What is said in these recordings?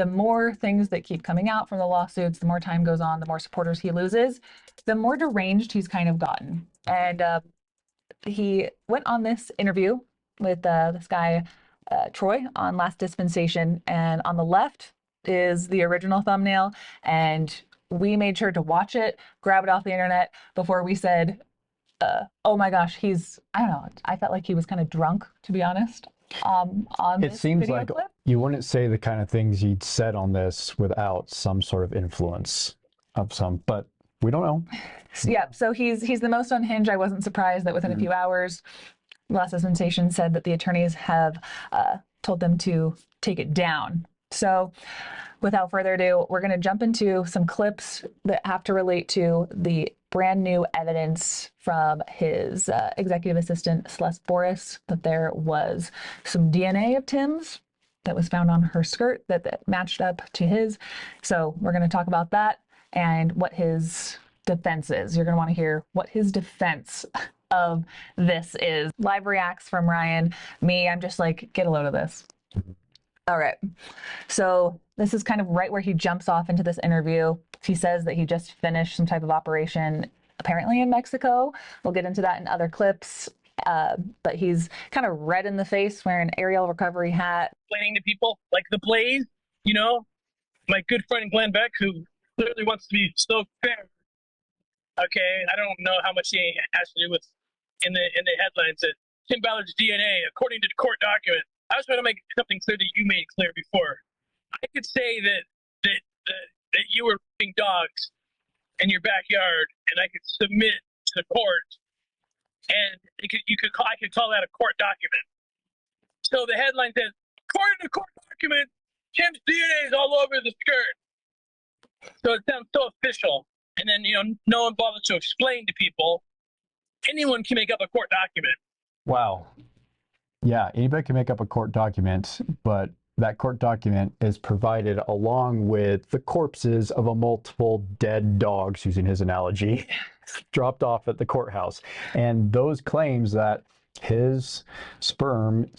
the more things that keep coming out from the lawsuits, the more time goes on, the more supporters he loses, the more deranged he's kind of gotten. And he went on this interview with this guy, Troy, on Last Dispensation. And on the left is the original thumbnail. And we made sure to watch it, grab it off the internet before we said, oh my gosh, I don't know, I felt like he was kind of drunk, to be honest. On it seems like clip. You wouldn't say the kind of things he'd said on this without some sort of influence of some, but we don't know. Yeah, so he's the most unhinged. I wasn't surprised that within a few hours, Last Dispensation said that the attorneys have told them to take it down. So without further ado, we're going to jump into some clips that have to relate to the brand new evidence from his executive assistant, Celeste Boris, that there was some DNA of Tim's that was found on her skirt that matched up to his. So we're going to talk about that and what his defense is. You're going to want to hear what his defense of this is. Live reacts from Ryan. Me, I'm just like, get a load of this. All right. So this is kind of right where he jumps off into this interview. He says that he just finished some type of operation, apparently in Mexico. We'll get into that in other clips. But he's kind of red in the face, wearing an aerial recovery hat. Explaining to people, like the Blaze, you know, my good friend Glenn Beck, who clearly wants to be so fair. Okay, I don't know how much he has to do with in the headlines that Tim Ballard's DNA, according to the court document. I was trying to make something clear that you made clear before. I could say that you were raising dogs in your backyard, and I could submit to court, and I could call that a court document. So the headline says, according to court document, Tim's DNA is all over the skirt. So it sounds so official, and then no one bothers to explain to people. Anyone can make up a court document. Wow. Yeah, anybody can make up a court document, but that court document is provided along with the corpses of a multiple dead dogs, using his analogy, dropped off at the courthouse. And those claims that his sperm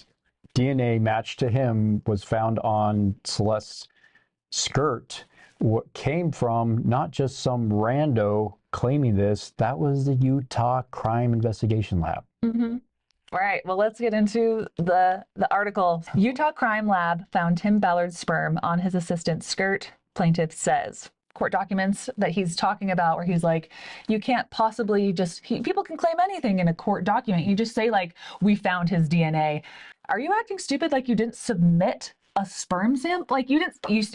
DNA matched to him was found on Celeste's skirt, what came from not just some rando claiming this, that was the Utah Crime Investigation Lab. Mm-hmm. All right, well, let's get into the article. Utah Crime Lab found Tim Ballard's sperm on his assistant's skirt, plaintiff says. Court documents that he's talking about where he's like, you can't possibly people can claim anything in a court document. You just say, like, we found his DNA. Are you acting stupid like you didn't submit a sperm sample? Like, you're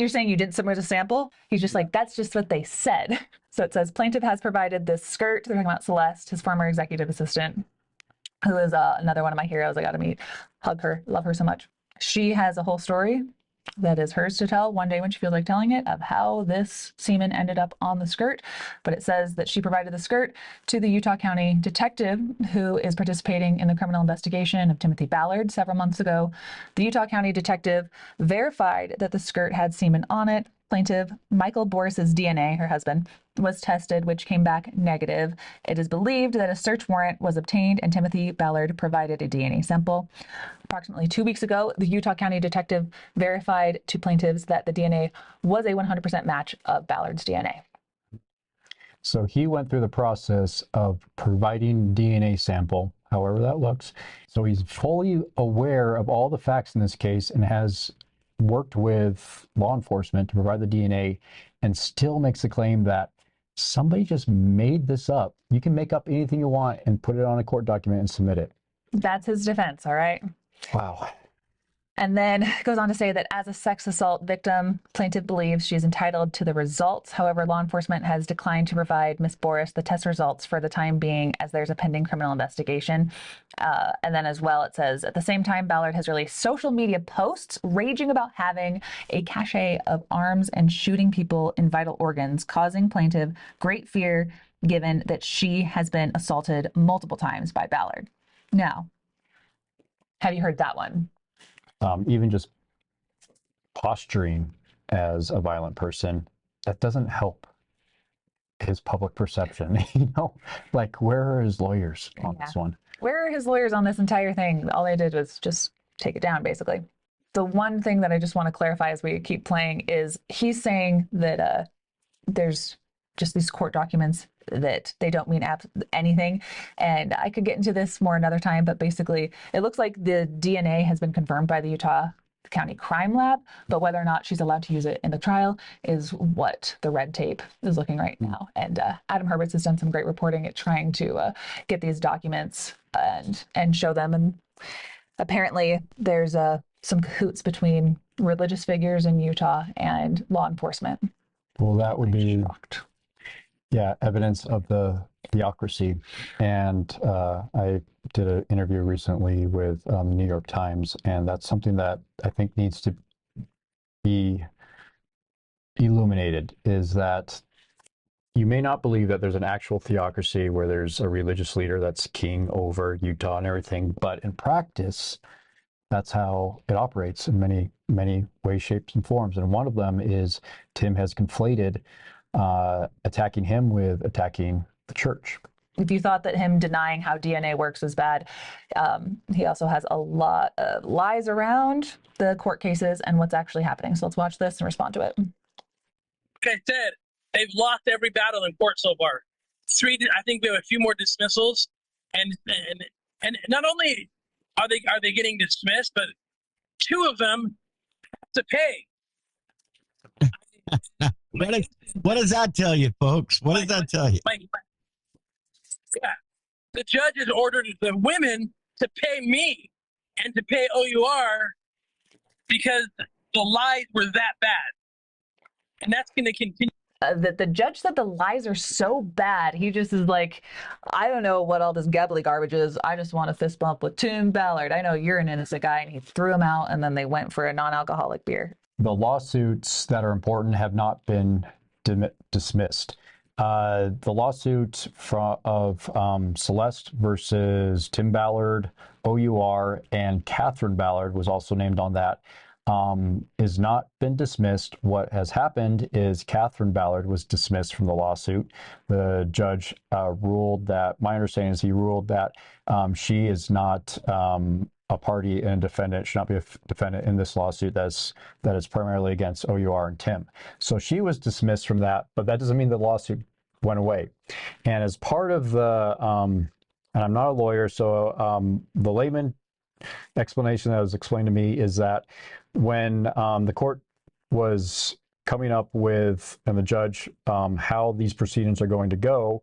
saying you didn't submit a sample? He's just like, that's just what they said. So it says, plaintiff has provided this skirt. They're talking about Celeste, his former executive assistant, who is another one of my heroes. I got to meet, hug her, love her so much. She has a whole story that is hers to tell one day when she feels like telling it, of how this semen ended up on the skirt. But it says that she provided the skirt to the Utah County detective who is participating in the criminal investigation of Timothy Ballard several months ago. The Utah County detective verified that the skirt had semen on it. Plaintiff Michael Boris's DNA, her husband, was tested, which came back negative. It is believed that a search warrant was obtained and Timothy Ballard provided a DNA sample. Approximately 2 weeks ago, the Utah County detective verified to plaintiffs that the DNA was a 100% match of Ballard's DNA. So he went through the process of providing DNA sample, however that looks. So he's fully aware of all the facts in this case and has worked with law enforcement to provide the DNA, and still makes the claim that somebody just made this up. You can make up anything you want and put it on a court document and submit it. That's his defense, all right? Wow. And then goes on to say that as a sex assault victim, plaintiff believes she is entitled to the results. However, law enforcement has declined to provide Ms. Boris the test results for the time being, as there's a pending criminal investigation. And then as well, it says, at the same time, Ballard has released social media posts raging about having a cache of arms and shooting people in vital organs, causing plaintiff great fear given that she has been assaulted multiple times by Ballard. Now, have you heard that one? Even just posturing as a violent person, that doesn't help his public perception. Like, where are his lawyers on this one? Where are his lawyers on this entire thing? All they did was just take it down, basically. the one thing that I just want to clarify as we keep playing is he's saying that there's just these court documents that they don't mean anything. And I could get into this more another time, but basically it looks like the DNA has been confirmed by the Utah County Crime Lab, but whether or not she's allowed to use it in the trial is what the red tape is looking right now. And Adam Herberts has done some great reporting at trying to get these documents and show them. And apparently there's some cahoots between religious figures in Utah and law enforcement. Well, that would be evidence of the theocracy. And I did an interview recently with the New York Times, and that's something that I think needs to be illuminated, is that you may not believe that there's an actual theocracy where there's a religious leader that's king over Utah and everything, but in practice, that's how it operates in many, many ways, shapes, and forms. And one of them is Tim has conflated attacking him with attacking the church. If you thought that him denying how DNA works was bad, he also has a lot of lies around the court cases and what's actually happening. So let's watch this and respond to it. Like I said, they've lost every battle in court so far. I think we have a few more dismissals, and not only are they getting dismissed, but 2 of them have to pay. What does that tell you, folks? What does that tell you? Yeah, the judge has ordered the women to pay me and to pay O.U.R because the lies were that bad, and that's going to continue. The judge said the lies are so bad. He just is like, I don't know what all this gabbly garbage is. I just want to fist bump with Tim Ballard. I know you're an innocent guy. And he threw him out, and then they went for a non-alcoholic beer. The lawsuits that are important have not been dismissed. The lawsuit of Celeste versus Tim Ballard, O.U.R, and Catherine Ballard was also named on that. Is not been dismissed. What has happened is Catherine Ballard was dismissed from the lawsuit. The judge ruled that, my understanding is he ruled that she is not a party and defendant, should not be a defendant in this lawsuit that is primarily against O.U.R and Tim. So she was dismissed from that, but that doesn't mean the lawsuit went away. And as part of the, and I'm not a lawyer, so the layman explanation that was explained to me is that when the court was coming up with, and the judge, how these proceedings are going to go,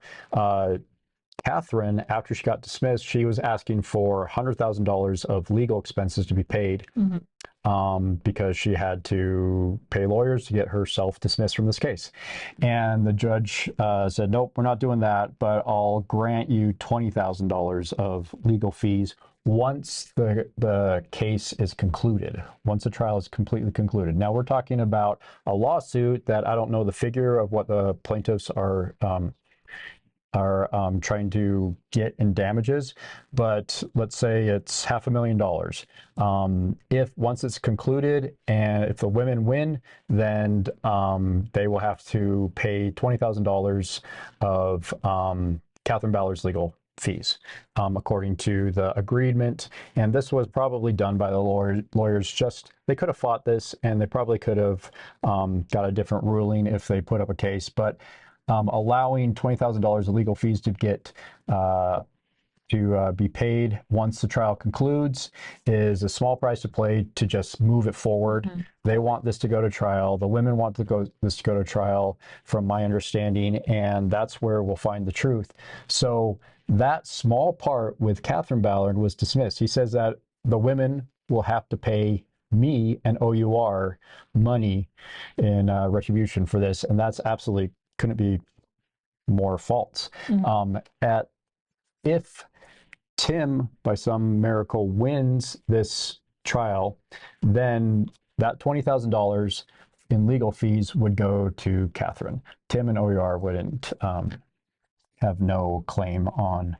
Catherine, after she got dismissed, she was asking for $100,000 of legal expenses to be paid because she had to pay lawyers to get herself dismissed from this case. And the judge said, nope, we're not doing that, but I'll grant you $20,000 of legal fees once the case is concluded, once the trial is completely concluded. Now we're talking about a lawsuit that I don't know the figure of what the plaintiffs are trying to get in damages, but let's say it's $500,000. If once it's concluded and if the women win, then they will have to pay $20,000 of Catherine Ballard's legal fees, according to the agreement. And this was probably done by the lawyers. They could have fought this, and they probably could have got a different ruling if they put up a case, but allowing $20,000 of legal fees to get to be paid once the trial concludes is a small price to pay to just move it forward. They want this to go to trial. The women want this to go to trial, from my understanding, and that's where we'll find the truth. So that small part with Catherine Ballard was dismissed. He says that the women will have to pay me and O.U.R money in retribution for this, and that's absolutely couldn't be more false. If Tim, by some miracle, wins this trial, then that $20,000 in legal fees would go to Catherine. Tim and O.U.R wouldn't have no claim on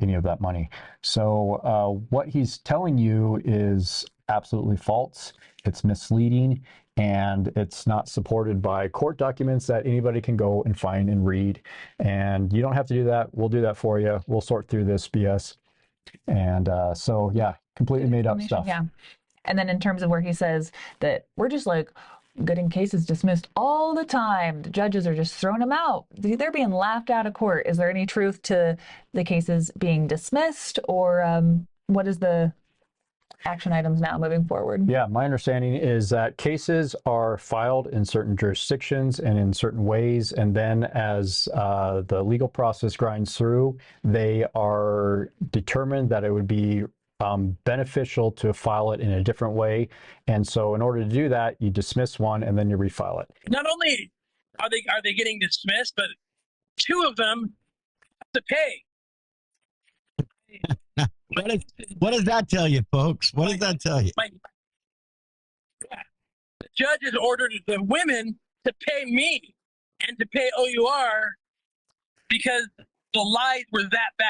any of that money. So what he's telling you is absolutely false. It's misleading, and it's not supported by court documents that anybody can go and find and read. And you don't have to do that. We'll do that for you. We'll sort through this BS. And so, yeah, completely made up stuff. Yeah. And then in terms of where he says that we're just like getting cases dismissed all the time, the judges are just throwing them out. They're being laughed out of court. Is there any truth to the cases being dismissed, or what is the action items now moving forward? Yeah, my understanding is that cases are filed in certain jurisdictions and in certain ways, and then as the legal process grinds through, they are determined that it would be beneficial to file it in a different way. And so in order to do that, you dismiss one and then you refile it. Not only are they getting dismissed, but two of them have to pay. What does that tell you, folks? What does that tell you? The judge has ordered the women to pay me and to pay O.U.R because the lies were that bad.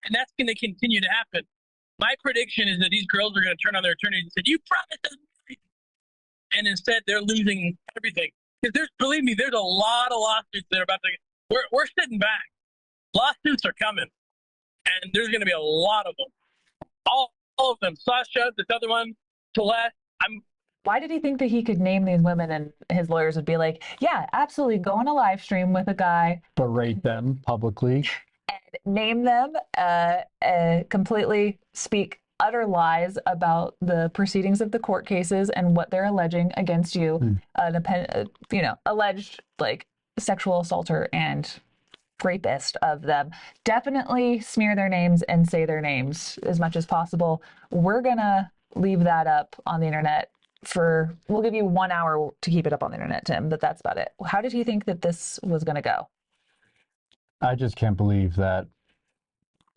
And that's going to continue to happen. My prediction is that these girls are going to turn on their attorneys and say, "You promised us nothing." And instead, they're losing everything. Because believe me, there's a lot of lawsuits that are about to. We're sitting back. Lawsuits are coming, and there's going to be a lot of them. All of them. Sasha, this other one, Celeste. Why did he think that he could name these women and his lawyers would be like, yeah, absolutely, go on a live stream with a guy, berate them publicly, and name them, completely speak utter lies about the proceedings of the court cases and what they're alleging against you, alleged like sexual assaulter and rapist of them. Definitely smear their names and say their names as much as possible. We're gonna leave that up on the internet we'll give you 1 hour to keep it up on the internet, Tim, but that's about it. How did he think that this was going to go? I just can't believe that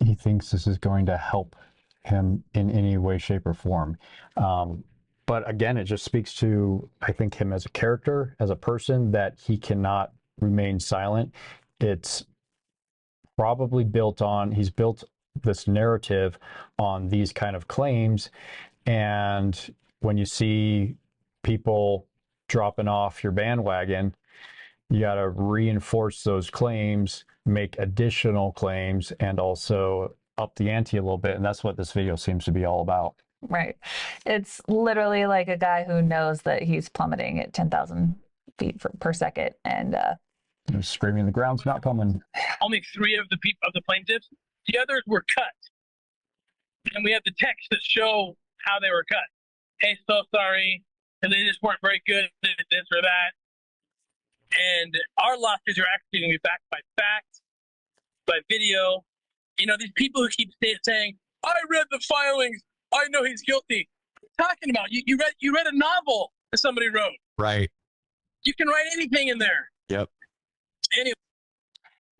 he thinks this is going to help him in any way, shape, or form. But again, it just speaks to, I think, him as a character, as a person, that he cannot remain silent. It's probably he's built this narrative on these kind of claims. And when you see people dropping off your bandwagon, you got to reinforce those claims, make additional claims, and also up the ante a little bit. And that's what this video seems to be all about. Right. It's literally like a guy who knows that he's plummeting at 10,000 feet per second. And screaming, the ground's not coming. Only 3 of the plaintiffs. The others were cut. And we have the texts that show how they were cut. Hey, so sorry, and they just weren't very good at this or that. And our lawsuits are actually going to be backed by facts, by video. You know, these people who keep saying, "I read the filings, I know he's guilty." What are you talking about? You read a novel that somebody wrote. Right. You can write anything in there. Yep. Anyway.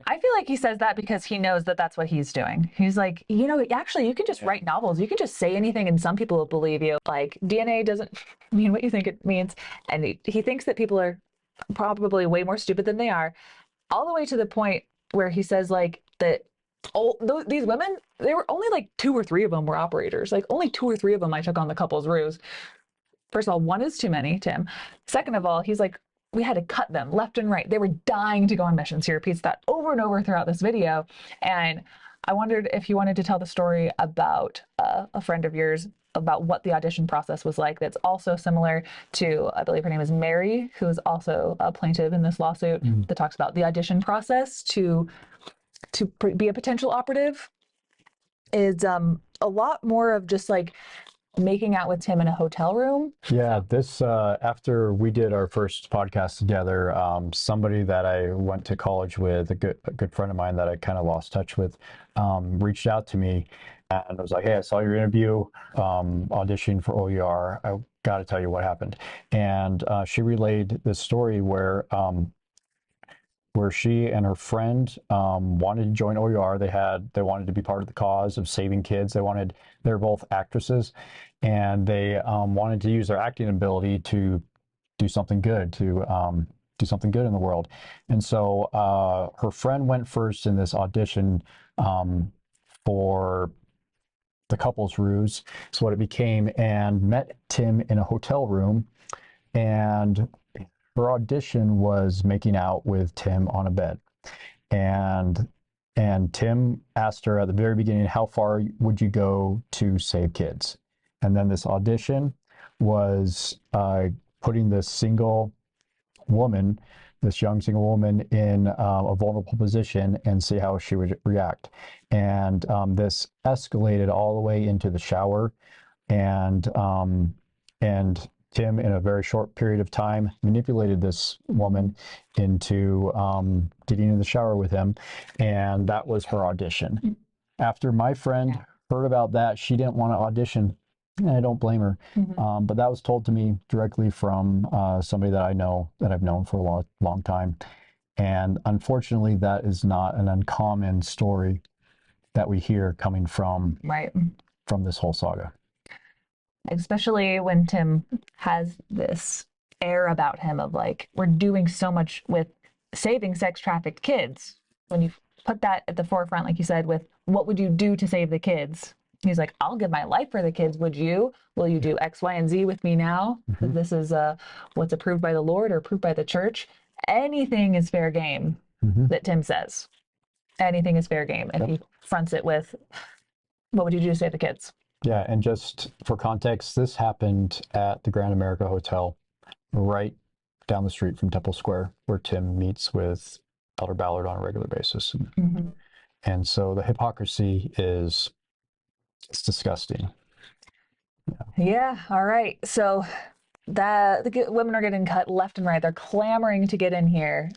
I feel like he says that because he knows that that's what he's doing. He's like, actually, you can just write novels. You can just say anything and some people will believe you. Like, DNA doesn't mean what you think it means. And he thinks that people are probably way more stupid than they are, all the way to the point where he says, like, that these women, they were only like 2 or 3 of them were operators. Like, only 2 or 3 of them I took on the couple's ruse. First of all, 1 is too many, Tim. Second of all, he's like, we had to cut them left and right. They were dying to go on missions. He repeats that over and over throughout this video. And I wondered if you wanted to tell the story about a friend of yours, about what the audition process was like. That's also similar to, I believe her name is Mary, who is also a plaintiff in this lawsuit, that talks about the audition process to be a potential operative is a lot more of just like making out with Tim in a hotel room. Yeah, this after we did our first podcast together, somebody that I went to college with, a good friend of mine that I kind of lost touch with, reached out to me and was like, "Hey, I saw your interview, auditioning for O.U.R. I got to tell you what happened." And she relayed this story where she and her friend wanted to join O.U.R. They wanted to be part of the cause of saving kids. They're both actresses, and they wanted to use their acting ability to do something good, in the world. And so her friend went first in this audition for the couple's ruse, is what it became, and met Tim in a hotel room. And her audition was making out with Tim on a bed. And Tim asked her at the very beginning, how far would you go to save kids? And then this audition was putting this single woman, this young single woman, in a vulnerable position and see how she would react. And this escalated all the way into the shower, and Tim, in a very short period of time, manipulated this woman into getting in the shower with him, and that was her audition. After my friend heard about that, she didn't want to audition. I don't blame her. But that was told to me directly from somebody that I know, that I've known for a long, long time. And unfortunately, that is not an uncommon story that we hear coming from this whole saga. Especially when Tim has this air about him of like, we're doing so much with saving sex trafficked kids. When you put that at the forefront, like you said, with what would you do to save the kids? He's like, I'll give my life for the kids. Would you? Will you do X, Y, and Z with me now? This is what's approved by the Lord or approved by the church. Anything is fair game, that Tim says. Anything is fair game if he fronts it with, what would you do to save the kids? Yeah, and just for context, this happened at the Grand America Hotel, right down the street from Temple Square, where Tim meets with Elder Ballard on a regular basis. And so the hypocrisy it's disgusting. Yeah, all right. So the women are getting cut left and right. They're clamoring to get in here.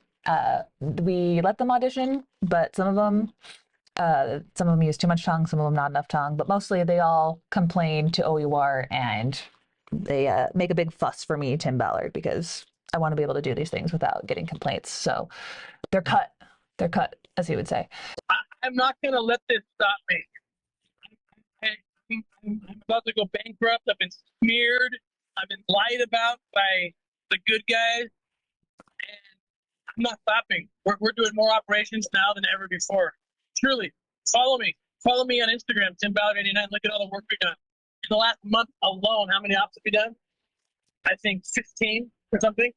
We let them audition, but some of them use too much tongue, some of them not enough tongue, but mostly they all complain to O.U.R and they make a big fuss for me, Tim Ballard, because I want to be able to do these things without getting complaints. So they're cut, as he would say. I'm not going to let this stop me. I'm about to go bankrupt. I've been smeared. I've been lied about by the good guys. And I'm not stopping. We're doing more operations now than ever before. Truly, follow me. Follow me on Instagram, Tim Ballard 89. Look at all the work we've done. In the last month alone, how many ops have we done? I think 15 or something.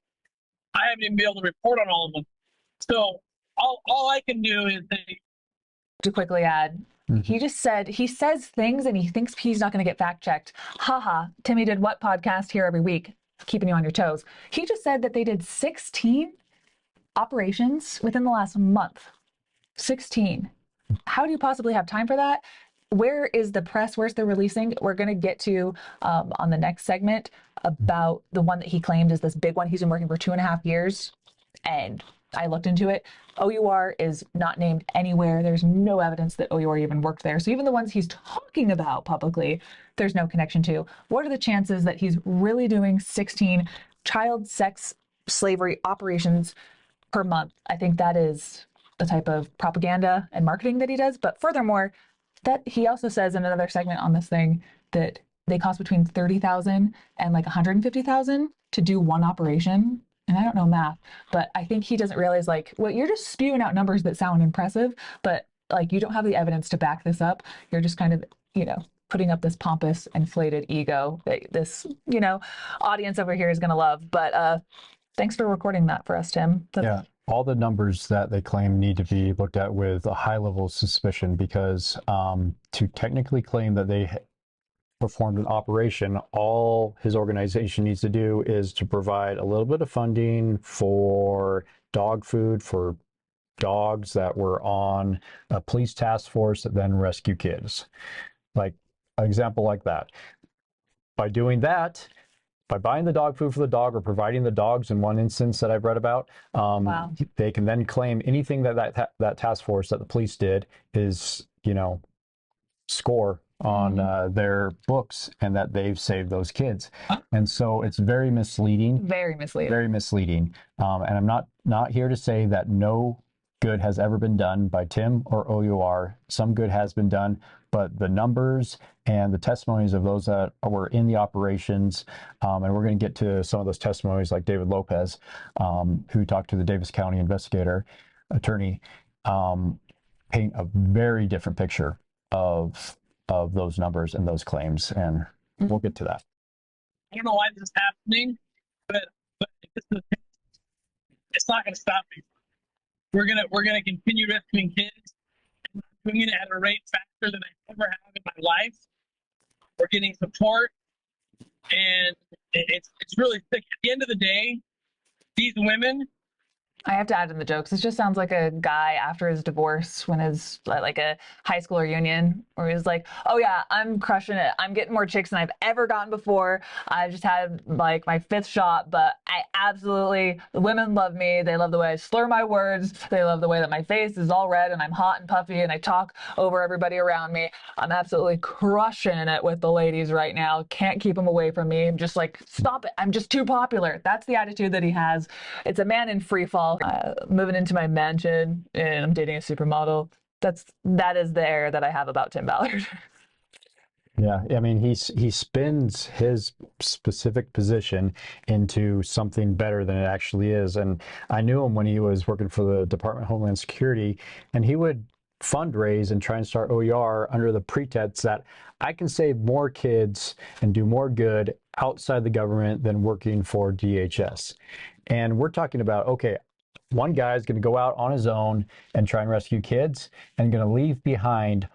I haven't even been able to report on all of them. So all I can do is say, to quickly add, he just said, he says things and he thinks he's not going to get fact checked. Haha, Timmy Did What podcast here every week, keeping you on your toes. He just said that they did 16 operations within the last month. 16. How do you possibly have time for that? Where is the press? Where's the releasing? We're going to get to on the next segment about the one that he claimed is this big one. He's been working for 2.5 years. And I looked into it. O.U.R is not named anywhere. There's no evidence that O.U.R even worked there. So even the ones he's talking about publicly, there's no connection to. What are the chances that he's really doing 16 child sex slavery operations per month? I think that is the type of propaganda and marketing that he does. But furthermore, that he also says in another segment on this thing that they cost between $30,000 and like $150,000 to do one operation. And I don't know math, but I think he doesn't realize, like, well, you're just spewing out numbers that sound impressive, but like you don't have the evidence to back this up. You're just kind of, putting up this pompous, inflated ego that this, audience over here is going to love. But thanks for recording that for us, Tim. Yeah. All the numbers that they claim need to be looked at with a high level of suspicion, because to technically claim that they performed an operation, all his organization needs to do is to provide a little bit of funding for dog food for dogs that were on a police task force that then rescue kids. Like an example like that. By doing that, by buying the dog food for the dog or providing the dogs in one instance that I've read about, they can then claim anything that task force that the police did is, score on their books and that they've saved those kids. And so it's very misleading. Very misleading. Very misleading. And I'm not here to say that no good has ever been done by Tim or O.U.R. Some good has been done, but the numbers and the testimonies of those that were in the operations, and we're going to get to some of those testimonies like David Lopez, who talked to the Davis County investigator attorney, paint a very different picture of those numbers and those claims, and we'll get to that. I don't know why this is happening, but it's not going to stop me. We're gonna continue rescuing kids. We're doing it at a rate faster than I ever have in my life. We're getting support and it's really sick. At the end of the day, these women. I have to add in the jokes. This just sounds like a guy after his divorce when his like a high school reunion where he's like, oh yeah, I'm crushing it. I'm getting more chicks than I've ever gotten before. I just had like my 5th shot, but the women love me. They love the way I slur my words. They love the way that my face is all red and I'm hot and puffy and I talk over everybody around me. I'm absolutely crushing it with the ladies right now. Can't keep them away from me. I'm just like, stop it. I'm just too popular. That's the attitude that he has. It's a man in free fall. Moving into my mansion and I'm dating a supermodel. That is the air that I have about Tim Ballard. Yeah, I mean, he spins his specific position into something better than it actually is. And I knew him when he was working for the Department of Homeland Security, and he would fundraise and try and start O.U.R under the pretense that I can save more kids and do more good outside the government than working for DHS. And we're talking about, okay, one guy is going to go out on his own and try and rescue kids and going to leave behind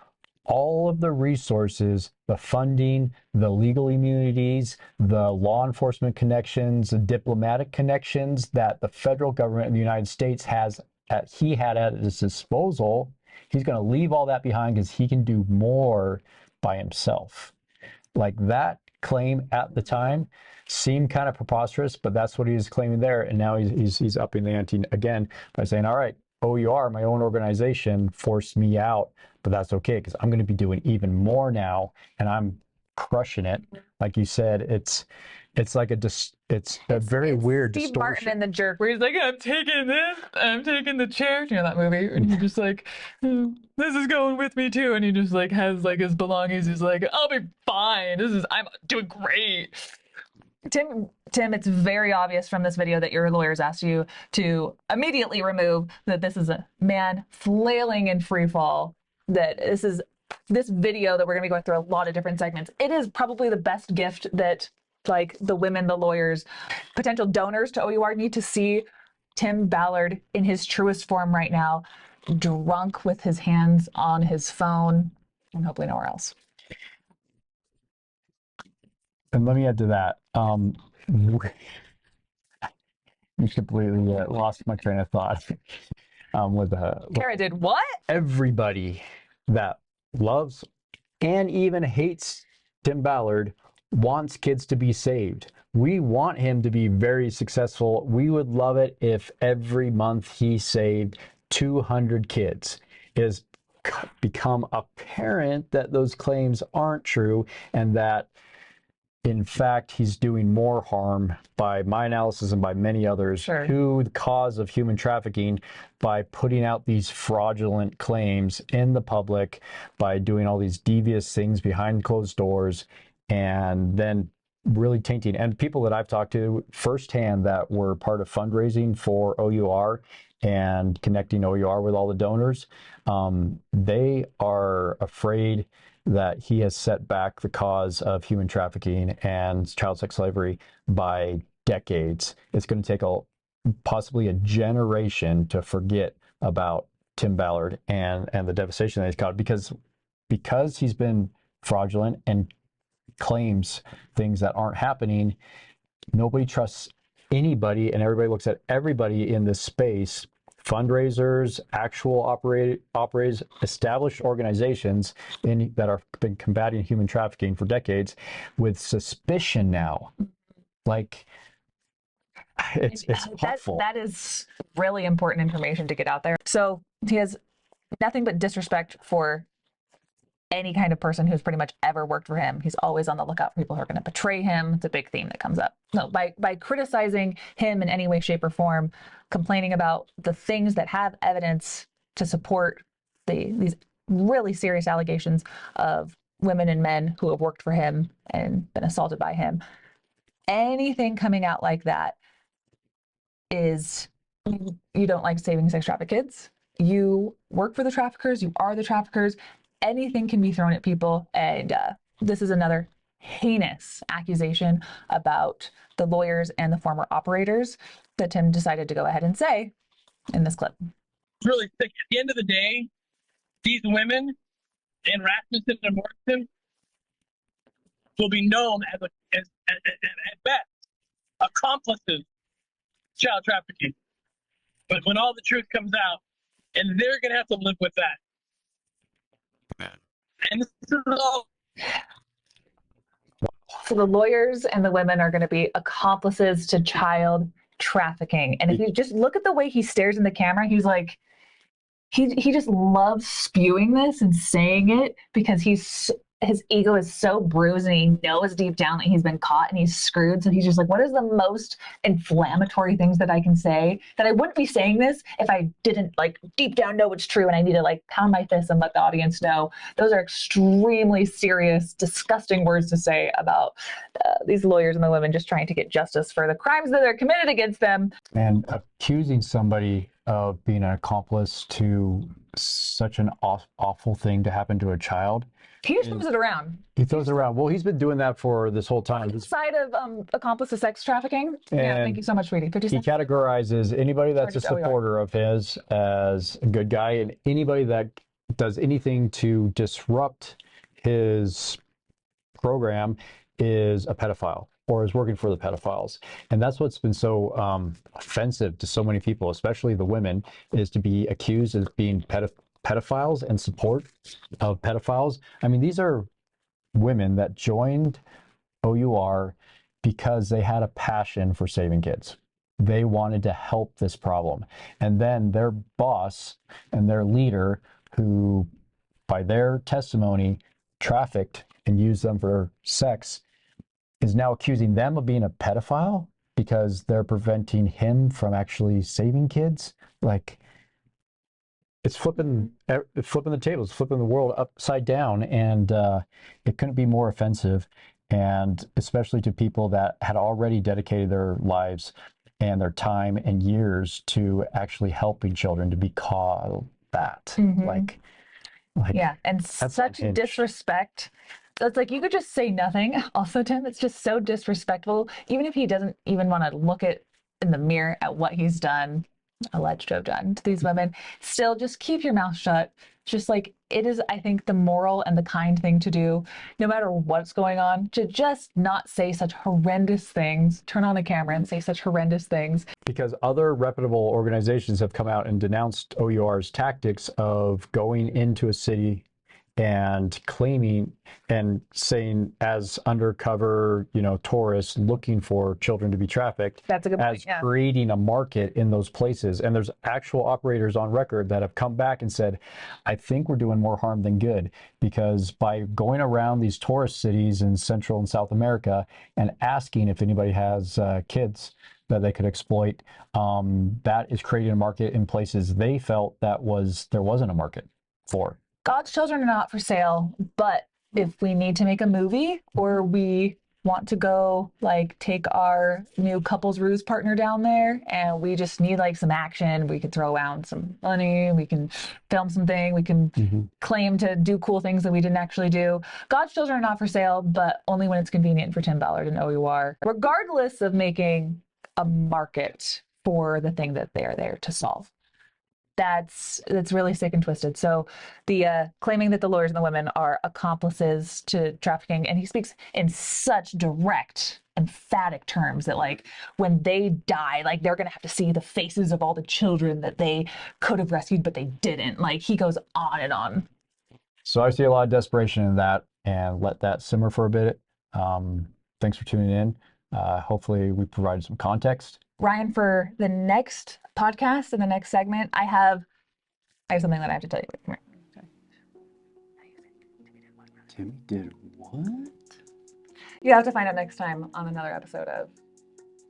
all of the resources, the funding, the legal immunities, the law enforcement connections, the diplomatic connections that the federal government of the United States he had at his disposal. He's going to leave all that behind because he can do more by himself. Like, that claim at the time seemed kind of preposterous, but that's what he was claiming there. And now he's upping the ante again by saying, all right, O.U.R, my own organization, forced me out, but that's okay because I'm going to be doing even more now, and I'm crushing it. Like you said, it's like it's very weird Steve distortion. Martin in The Jerk, where he's like, I'm taking this, I'm taking the chair. You know that movie? And he's just like, this is going with me too. And he just like has like his belongings. He's like, I'll be fine. I'm doing great. Tim, it's very obvious from this video that your lawyers asked you to immediately remove that this is a man flailing in free fall, that this video that we're going to be going through a lot of different segments. It is probably the best gift that like the women, the lawyers, potential donors to O.U.R need to see Tim Ballard in his truest form right now, drunk with his hands on his phone and hopefully nowhere else. And let me add to that. You completely lost my train of thought. Carah did what? Everybody that loves and even hates Tim Ballard wants kids to be saved. We want him to be very successful. We would love it if every month he saved 200 kids. It has become apparent that those claims aren't true and that in fact, he's doing more harm by my analysis and by many others to the cause of human trafficking by putting out these fraudulent claims in the public, by doing all these devious things behind closed doors, and then really tainting. And people that I've talked to firsthand that were part of fundraising for O.U.R and connecting O.U.R with all the donors, they are afraid that he has set back the cause of human trafficking and child sex slavery by decades. It's going to take possibly a generation to forget about Tim Ballard and the devastation that he's caused because he's been fraudulent and claims things that aren't happening. Nobody trusts anybody, and everybody looks at everybody in this space, fundraisers, actual operators, established organizations that have been combating human trafficking for decades, with suspicion now. Like, it's awful. That is really important information to get out there. So he has nothing but disrespect for any kind of person who's pretty much ever worked for him. He's always on the lookout for people who are going to betray him. It's a big theme that comes up. No, by criticizing him in any way, shape, or form, complaining about the things that have evidence to support these really serious allegations of women and men who have worked for him and been assaulted by him. Anything coming out like that is, you don't like saving sex trafficked kids. You work for the traffickers. You are the traffickers. Anything can be thrown at people, and this is another heinous accusation about the lawyers and the former operators that Tim decided to go ahead and say in this clip. It's really sick. At the end of the day, these women in Rasmussen and Morrison will be known as at best, accomplices child trafficking. But when all the truth comes out, and they're going to have to live with that. And this is all. So the lawyers and the women are going to be accomplices to child trafficking. And if you just look at the way he stares in the camera, he's like, he just loves spewing this and saying it because his ego is so bruised and he knows deep down that he's been caught and he's screwed. So he's just like, what is the most inflammatory things that I can say that I wouldn't be saying this if I didn't like deep down know it's true and I need to like pound my fist and let the audience know. Those are extremely serious, disgusting words to say about these lawyers and the women just trying to get justice for the crimes that are committed against them. And accusing somebody of being an accomplice to such an awful thing to happen to a child. He just throws it around. He throws it around. Well, he's been doing that for this whole time. Side of accomplice to sex trafficking. Yeah, thank you so much, sweetie. 50 he cents. categorizes anybody that's a supporter of his as a good guy, and anybody that does anything to disrupt his program is a pedophile or is working for the pedophiles. And that's what's been so offensive to so many people, especially the women, is to be accused of being pedophiles and support of pedophiles. I mean, these are women that joined O.U.R because they had a passion for saving kids. They wanted to help this problem. And then their boss and their leader, who by their testimony trafficked and used them for sex, is now accusing them of being a pedophile because they're preventing him from actually saving kids. Like, it's flipping the tables, flipping the world upside down, and it couldn't be more offensive, and especially to people that had already dedicated their lives and their time and years to actually helping children to be called that. Like yeah, and such disrespect. It's like you could just say nothing. Also, Tim, it's just so disrespectful. Even if he doesn't even want to look in the mirror at what he's done, alleged to have done to these women, still just keep your mouth shut. Just like it is, I think, the moral and the kind thing to do, no matter what's going on, to just not say such horrendous things, turn on the camera and say such horrendous things. Because other reputable organizations have come out and denounced O.U.R's tactics of going into a city and claiming and saying as undercover, tourists looking for children to be trafficked. That's a good point, as creating a market in those places. And there's actual operators on record that have come back and said, I think we're doing more harm than good, because by going around these tourist cities in Central and South America and asking if anybody has kids that they could exploit, that is creating a market in places they felt there wasn't a market for. God's children are not for sale, but if we need to make a movie or we want to go take our new couples ruse partner down there and we just need some action, we could throw around some money, we can film something, we can claim to do cool things that we didn't actually do. God's children are not for sale, but only when it's convenient for Tim Ballard and O.U.R, regardless of making a market for the thing that they are there to solve. That's really sick and twisted. So the claiming that the lawyers and the women are accomplices to trafficking, and he speaks in such direct, emphatic terms that when they die, they're gonna have to see the faces of all the children that they could have rescued but they didn't. He goes on and on. So I see a lot of desperation in that, and let that simmer for a bit. Thanks for tuning in. Hopefully we provided some context. Ryan, for the next podcast and the next segment, I have something that I have to tell you. Come here. Timmy did what? You have to find out next time on another episode of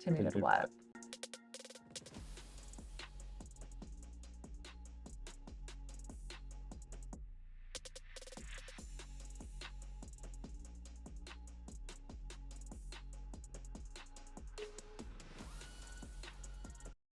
Timmy Did What.